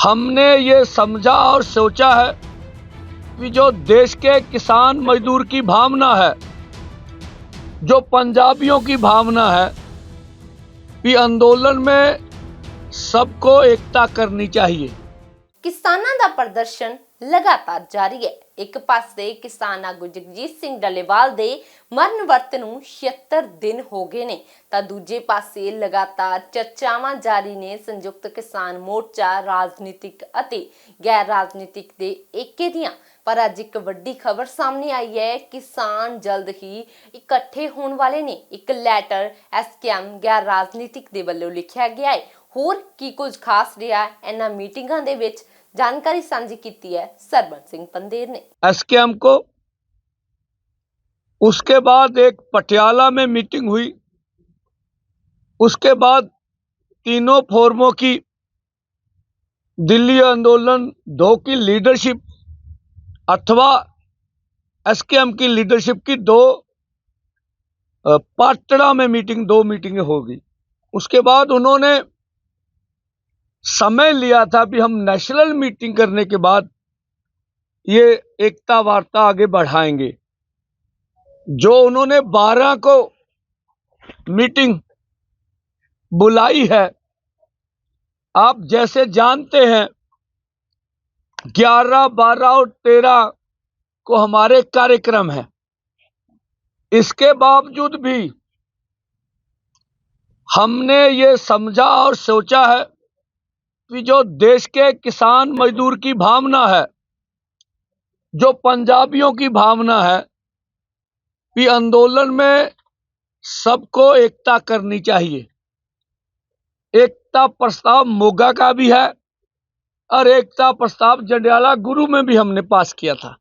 हमने ये समझा और सोचा है कि जो देश के किसान मजदूर की भावना है, जो पंजाबियों की भावना है, कि आंदोलन में सबको एकता करनी चाहिए। ਕਿਸਾਨਾਂ ਦਾ ਪ੍ਰਦਰਸ਼ਨ ਲਗਾਤਾਰ ਜਾਰੀ ਹੈ। ਇੱਕ ਪਾਸੇ ਕਿਸਾਨ ਆਗੂ ਜਗਜੀਤ ਸਿੰਘ ਡੱਲੇਵਾਲ ਦੇ ਮਰਨ ਵਰਤ ਨੂੰ 76 ਦਿਨ ਹੋ ਗਏ ਨੇ ਤਾਂ ਦੂਜੇ ਪਾਸੇ ਲਗਾਤਾਰ ਚਰਚਾਵਾਂ ਜਾਰੀ ਨੇ। ਸੰਯੁਕਤ ਕਿਸਾਨ ਮੋਰਚਾ ਰਾਜਨੀਤਿਕ ਅਤੇ ਗੈਰ ਰਾਜਨੀਤਿਕ ਦੇ ਏਕੇ ਦੀਆਂ। पर अज एक वड्डी खबर सामने आई है। किसान जल्द ही इकट्ठे होने वाले ने। एक लैटर एसकेएम गैर राजनीतिक दे वल्लों लिखिया गया है। होर की कुछ खास रहा इन्हां मीटिंगां दे विच जानकारी सांझी कीती है सरबंस सिंह पंदेर ने एसकेएम को। उसके बाद एक पटियाला में मीटिंग हुई, उसके बाद तीनों फोरमों की दिल्ली आंदोलन 2 की लीडरशिप अथवा एसकेएम की लीडरशिप की 2 पाटड़ा में मीटिंग, 2 मीटिंगें होगी। उसके बाद उन्होंने समय लिया था कि हम नेशनल मीटिंग करने के बाद ये एकता वार्ता आगे बढ़ाएंगे। जो उन्होंने 12 को मीटिंग बुलाई है, आप जैसे जानते हैं 11, 12 और 13 को हमारे कार्यक्रम है। इसके बावजूद भी हमने ये समझा और सोचा है कि जो देश के किसान मजदूर की भावना है, जो पंजाबियों की भावना है, कि आंदोलन में सबको एकता करनी चाहिए। एकता प्रस्ताव मोगा का भी है और एकता प्रस्ताव जंडियाला गुरु में भी हमने पास किया था।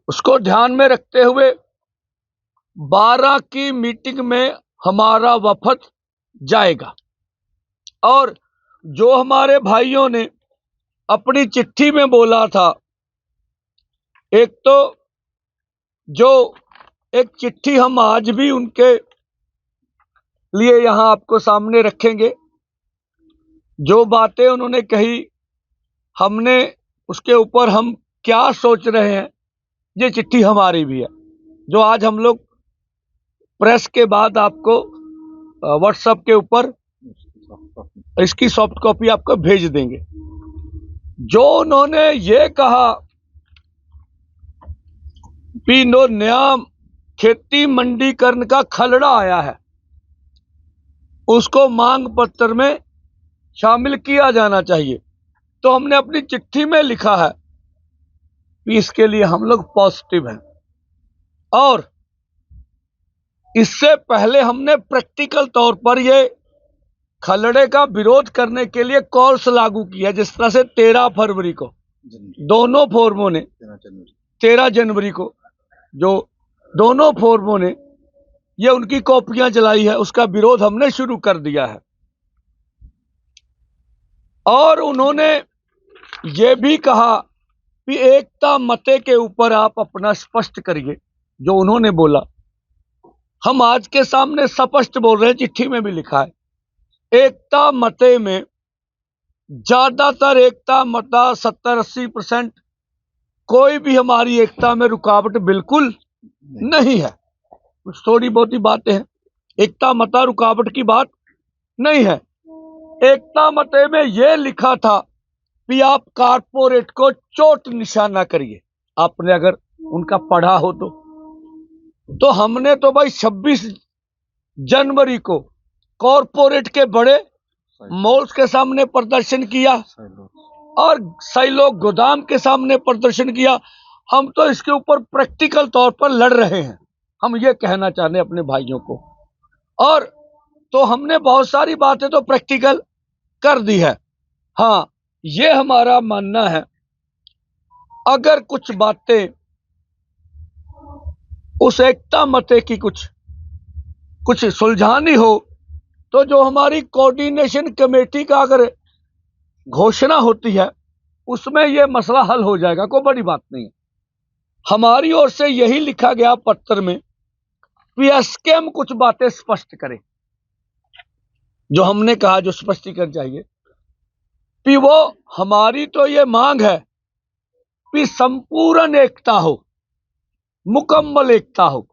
उसको ध्यान में रखते हुए 12 की मीटिंग में हमारा वफद जाएगा। और जो हमारे भाइयों ने अपनी चिट्ठी में बोला था, एक तो जो एक चिट्ठी हम आज भी उनके लिए यहां आपको सामने रखेंगे। जो बातें उन्होंने कही, हमने उसके ऊपर हम क्या सोच रहे हैं, ये चिट्ठी हमारी भी है, जो आज हम लोग प्रेस के बाद आपको व्हाट्सएप के ऊपर इसकी सॉफ्ट कॉपी आपको भेज देंगे। जो उन्होंने ये कहा कि नो नया खेती मंडीकरण का खलड़ा आया है, उसको मांग पत्र में शामिल किया जाना चाहिए। तो हमने अपनी चिट्ठी में लिखा है कि इसके लिए हम लोग पॉजिटिव हैं। और इससे पहले हमने प्रैक्टिकल तौर पर ये खलड़े का विरोध करने के लिए कोर्स लागू किया। जिस तरह से 13 फरवरी को दोनों फोरमों ने, 13 जनवरी को जो दोनों फोरमों ने ये उनकी कॉपियां जलाई है, उसका विरोध हमने शुरू कर दिया है। और उन्होंने ये भी कहा कि एकता मते के ऊपर आप अपना स्पष्ट करिए। जो उन्होंने बोला हम आज के सामने स्पष्ट बोल रहे हैं, चिट्ठी में भी लिखा है। एकता मते में ज्यादातर एकता मता 70-80% कोई भी हमारी एकता में रुकावट बिल्कुल नहीं है। कुछ थोड़ी बहुत ही बातें हैं, एकता मता रुकावट की बात नहीं है। एकता मते में यह लिखा था कि आप कारपोरेट को चोट निशाना करिए। आपने अगर उनका पढ़ा हो तो हमने तो भाई 26 जनवरी को कॉरपोरेट के बड़े मॉल्स के सामने प्रदर्शन किया और साइलो गोदाम के सामने प्रदर्शन किया। हम तो इसके ऊपर प्रैक्टिकल तौर पर लड़ रहे हैं। हम ये कहना चाहते हैं अपने भाइयों को। और तो हमने बहुत सारी बातें तो प्रैक्टिकल कर दी है। हाँ, ये हमारा मानना है, अगर कुछ बातें उस एकता मते की कुछ सुलझानी हो तो जो हमारी कोऑर्डिनेशन कमेटी का अगर घोषणा होती है उसमें यह मसला हल हो जाएगा, कोई बड़ी बात नहीं है। हमारी ओर से यही लिखा गया पत्र में कि एसकेएम कुछ बातें स्पष्ट करे। जो हमने कहा जो स्पष्टीकरण चाहिए कि वो हमारी तो ये मांग है कि संपूर्ण एकता हो, मुकम्मल एकता हो,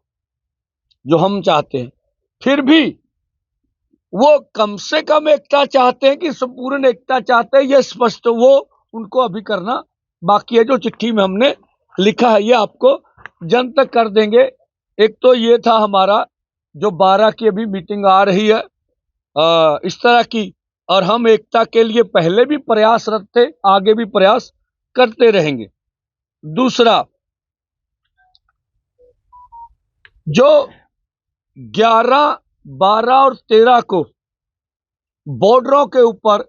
जो हम चाहते हैं। फिर भी वो कम से कम एकता चाहते हैं कि संपूर्ण एकता चाहते हैं, ये स्पष्ट वो उनको अभी करना बाकी है। जो चिट्ठी में हमने लिखा है ये आपको जनतक कर देंगे। एक तो ये था हमारा जो 12 की अभी मीटिंग आ रही है इस तरह की, और हम एकता के लिए पहले भी प्रयासरत थे, आगे भी प्रयास करते रहेंगे। दूसरा, जो 11, 12 और 13 को बॉर्डरों के ऊपर